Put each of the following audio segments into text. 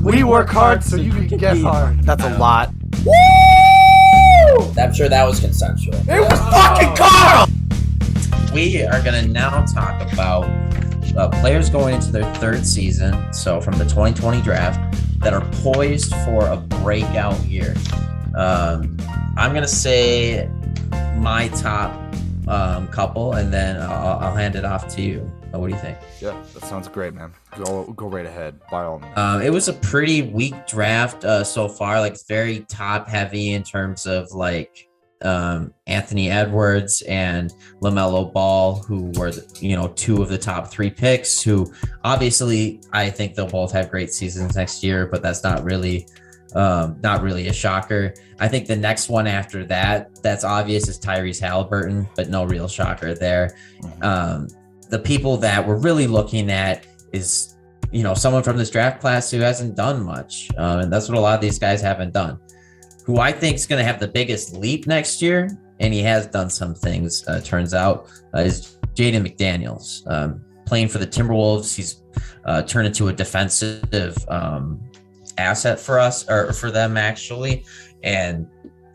We work hard so you can get hard. That's a lot. Woo! I'm sure that was consensual. It was fucking Carl! We are going to now talk about players going into their third season, so from the 2020 draft, that are poised for a breakout year. I'm going to say my top couple, and then I'll hand it off to you. What do you think? Yeah, that sounds great, man. Go right ahead, by all means. It was a pretty weak draft so far, like very top heavy in terms of like Anthony Edwards and LaMelo Ball, who were two of the top 3 picks, who obviously I think they'll both have great seasons next year, but that's not really a shocker. I think the next one after that's obvious, is Tyrese Halliburton, but no real shocker there. The people that we're really looking at is, someone from this draft class who hasn't done much. And that's what a lot of these guys haven't done. Who I think is going to have the biggest leap next year, and he has done some things, turns out, is Jaden McDaniels. Playing for the Timberwolves, he's turned into a defensive asset for us, or for them actually, and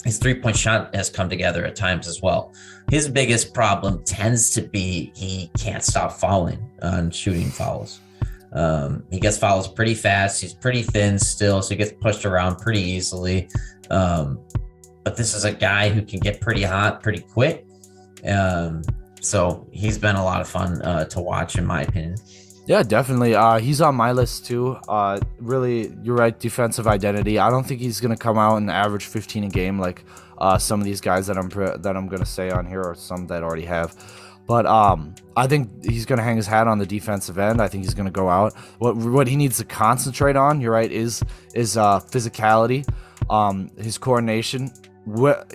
his 3-point shot has come together at times as well. His biggest problem tends to be he can't stop fouling on shooting fouls. He gets fouls pretty fast. He's pretty thin still, so he gets pushed around pretty easily. But this is a guy who can get pretty hot pretty quick. So he's been a lot of fun to watch, in my opinion. Yeah, definitely. He's on my list too. Really, you're right. Defensive identity. I don't think he's gonna come out and average 15 a game like some of these guys that I'm gonna say on here, or some that already have. But I think he's gonna hang his hat on the defensive end. I think he's gonna go out. What he needs to concentrate on, you're right, is physicality, his coordination,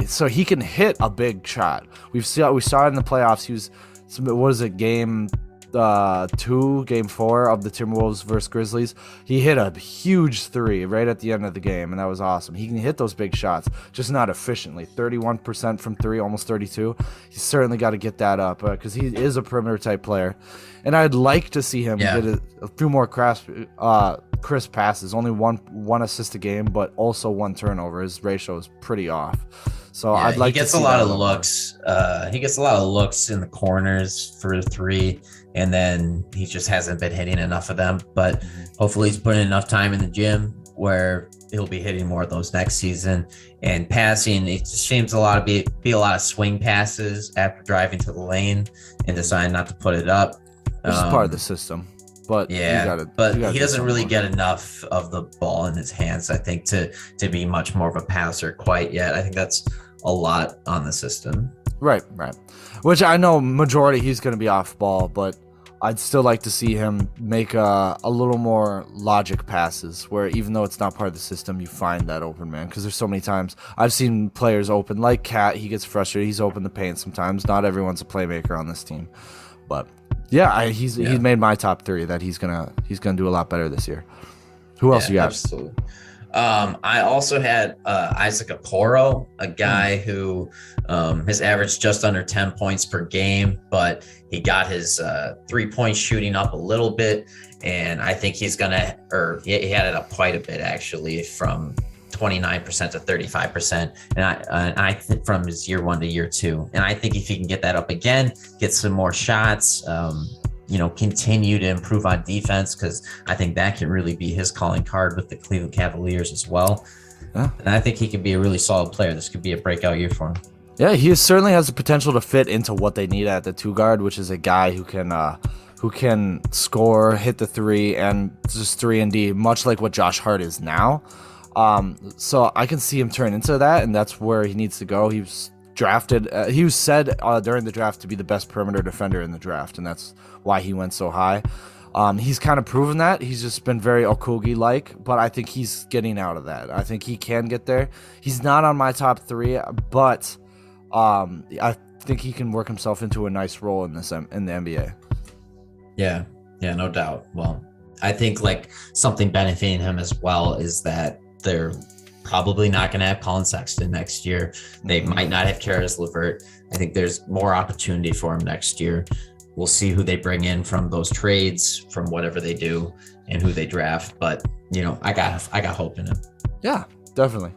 so he can hit a big shot. We saw it in the playoffs. He was, what was it, game 4 of the Timberwolves versus Grizzlies. He hit a huge 3 right at the end of the game, and that was awesome. He can hit those big shots, just not efficiently. 31% from 3, almost 32. He's certainly got to get that up, because he is a perimeter type player, and I'd like to see him get a few more crisp passes. Only one assist a game, but also 1 turnover. His ratio is pretty off. So I'd like to see he gets a lot of looks. He gets a lot of looks in the corners for 3, and then he just hasn't been hitting enough of them. But hopefully he's putting enough time in the gym where he'll be hitting more of those next season. And passing, it just seems be a lot of swing passes after driving to the lane and deciding not to put it up. This is part of the system. But he doesn't really get enough of the ball in his hands, I think, to be much more of a passer quite yet. I think that's a lot on the system. Right. Which I know majority he's going to be off ball, but I'd still like to see him make a little more logic passes, where even though it's not part of the system, you find that open man. Because there's so many times I've seen players open, like Cat. He gets frustrated. He's open the paint sometimes. Not everyone's a playmaker on this team, but yeah, he's made my top 3 that he's gonna do a lot better this year. Who else you got? Absolutely. I also had Isaac Okoro, a guy who has averaged just under 10 points per game, but he got his 3-point shooting up a little bit, and I think he had it up quite a bit actually, from 29% to 35%, and I think from his year 1 to year 2, and I think if he can get that up again, get some more shots, continue to improve on defense, because I think that can really be his calling card with the Cleveland Cavaliers as well. Yeah. And I think he could be a really solid player. This could be a breakout year for him. Yeah, he certainly has the potential to fit into what they need at the 2 guard, which is a guy who can score, hit the 3, and just 3 and D, much like what Josh Hart is now. So I can see him turn into that, and that's where he needs to go. He was drafted. He was said during the draft to be the best perimeter defender in the draft, and that's why he went so high. He's kind of proven that. He's just been very Okogie-like, but I think he's getting out of that. I think he can get there. He's not on my top 3, but I think he can work himself into a nice role in the NBA. Yeah, no doubt. Well, I think like something benefiting him as well is that they're probably not going to have Colin Sexton next year. They might not have Karis LeVert. I think there's more opportunity for him next year. we'll see who they bring in from those trades, from whatever they do, and who they draft. But I got hope in him. Yeah, definitely.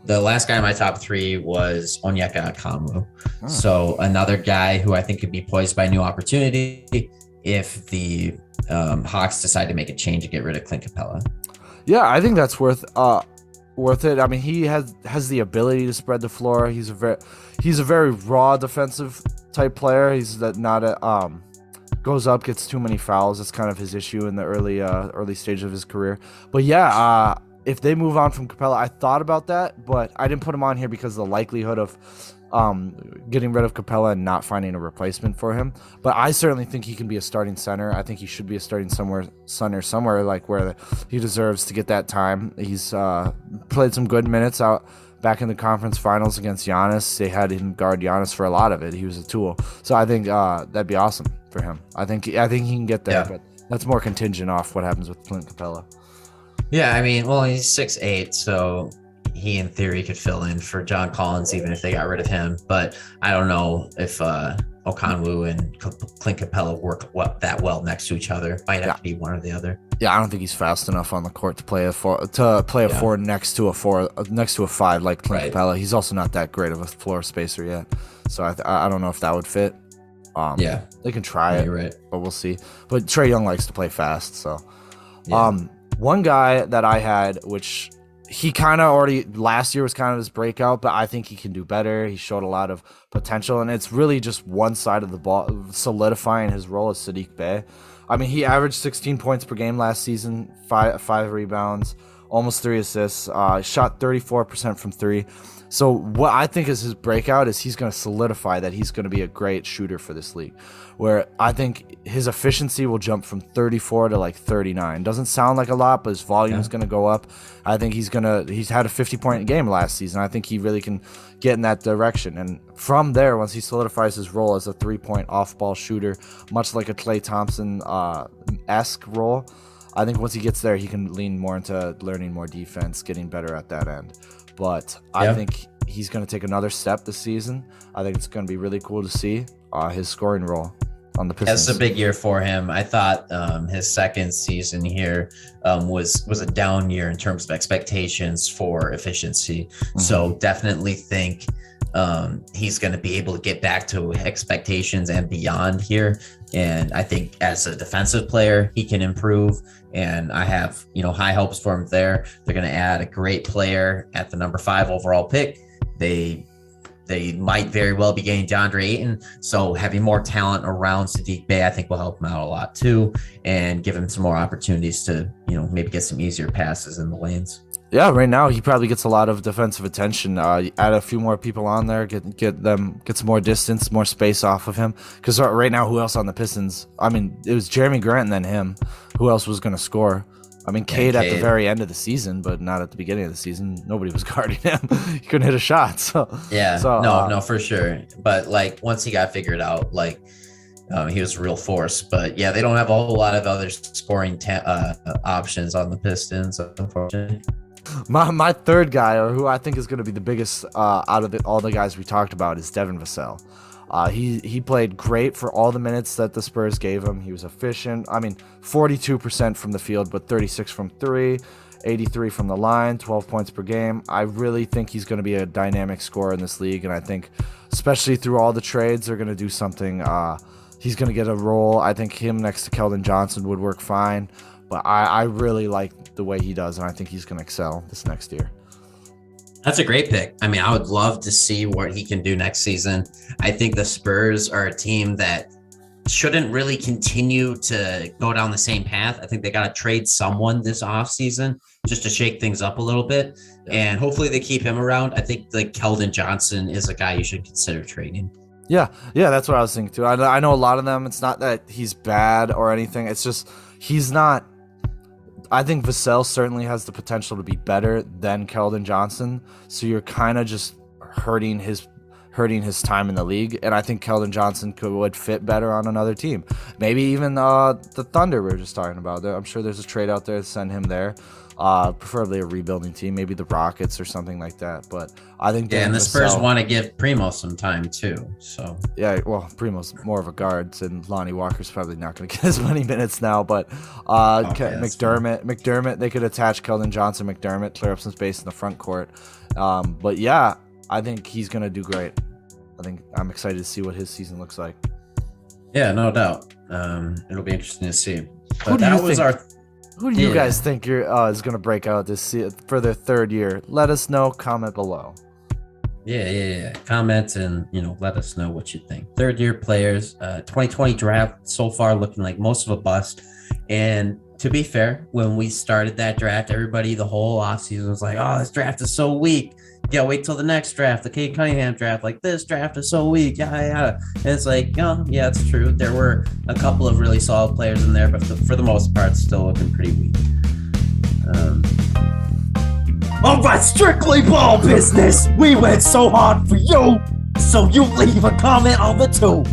The last guy in my top 3 was Onyeka Okongwu. Oh. So another guy who I think could be poised by a new opportunity if the Hawks decide to make a change and get rid of Clint Capella. Yeah, I think that's worth it. I mean, he has the ability to spread the floor. He's a very raw defensive type player. He's goes up, gets too many fouls. That's kind of his issue in the early stage of his career. But yeah, if they move on from Capella, I thought about that, but I didn't put him on here because of the likelihood of getting rid of Capella and not finding a replacement for him. But I certainly think he can be a starting center. I think he should be a starting center somewhere like where he deserves to get that time. He's played some good minutes out back in the conference finals against Giannis. They had him guard Giannis for a lot of it. He was a tool. So I think that'd be awesome for him. I think he can get there, but that's more contingent off what happens with Clint Capella. Yeah, I mean, well, he's 6'8", so he in theory could fill in for John Collins even if they got rid of him. But I don't know if Okongwu and Clint Capella work that well next to each other. Might have to be one or the other. Yeah, I don't think he's fast enough on the court to play a four next to a 5 like Clint Capella. He's also not that great of a floor spacer yet, so I don't know if that would fit. They can try it, right, but we'll see. But Trae Young likes to play fast, so one guy that I had, which he kind of already last year was kind of his breakout, but I think he can do better. He showed a lot of potential, and it's really just one side of the ball solidifying his role as Saddiq Bey. I mean, he averaged 16 points per game last season, five rebounds, almost 3 assists, shot 34% from 3. So what I think is his breakout is he's going to solidify that he's going to be a great shooter for this league, where I think his efficiency will jump from 34 to like 39. Doesn't sound like a lot, but his volume is going to go up. I think he's had a 50-point game last season. I think he really can get in that direction. And from there, once he solidifies his role as a 3-point off-ball shooter, much like a Klay Thompson-esque role, I think once he gets there, he can lean more into learning more defense, getting better at that end. But I think he's going to take another step this season. I think it's going to be really cool to see his scoring role on the Pistons. That's a big year for him. I thought his second season here was a down year in terms of expectations for efficiency. Mm-hmm. So definitely think he's going to be able to get back to expectations and beyond here. And I think as a defensive player, he can improve. And I have, high hopes for him there. They're going to add a great player at the number 5 overall pick. They might very well be getting DeAndre Ayton. So having more talent around Saddiq Bey, I think will help him out a lot too, and give him some more opportunities to, maybe get some easier passes in the lanes. Yeah, right now he probably gets a lot of defensive attention. Add a few more people on there, get some more distance, more space off of him. Because right now, who else on the Pistons? I mean, it was Jeremy Grant and then him. Who else was going to score? I mean, Cade at the very end of the season, but not at the beginning of the season. Nobody was guarding him. He couldn't hit a shot. No, for sure. But once he got figured out, he was a real force. But yeah, they don't have a whole lot of other scoring options on the Pistons, unfortunately. My third guy, or who I think is going to be the biggest out of all the guys we talked about, is Devin Vassell. He played great for all the minutes that the Spurs gave him. He was efficient. I mean, 42% from the field, but 36 from 3, 83 from the line, 12 points per game. I really think he's going to be a dynamic scorer in this league, and I think, especially through all the trades, they're going to do something. He's going to get a role. I think him next to Keldon Johnson would work fine, but I really like the way he does, and I think he's going to excel this next year. That's a great pick. I mean, I would love to see what he can do next season. I think the Spurs are a team that shouldn't really continue to go down the same path. I think they got to trade someone this offseason just to shake things up a little bit. And hopefully they keep him around. I think Keldon Johnson is a guy you should consider trading. Yeah, that's what I was thinking too. I know a lot of them. It's not that he's bad or anything. It's just he's not. I think Vassell certainly has the potential to be better than Keldon Johnson. So you're kind of just hurting his hurting his time in the league. And I think Keldon Johnson would fit better on another team. Maybe even the Thunder we were just talking about. I'm sure there's a trade out there to send him there. Preferably a rebuilding team, maybe the Rockets or something like that. But I think and the Spurs want to give Primo some time too. So yeah, well, Primo's more of a guard, and Lonnie Walker's probably not going to get as many minutes now. But McDermott, they could attach Keldon Johnson, McDermott, clear up some space in the front court. But yeah, I think he's going to do great. I'm excited to see what his season looks like. Yeah, no doubt. It'll be interesting to see. But that was Who do you guys think is going to break out for their third year? Let us know. Comment below. Yeah. Comment and let us know what you think. Third year players, 2020 draft so far looking like most of a bust. And to be fair, when we started that draft, everybody the whole offseason was like, "Oh, this draft is so weak. Yeah, wait till the next draft, the Cade Cunningham draft. Like this draft is so weak." Yeah. And it's like, yeah, it's true. There were a couple of really solid players in there, but for the most part, still looking pretty weak. All right, strictly ball business. We went so hard for you, so you leave a comment on the tube.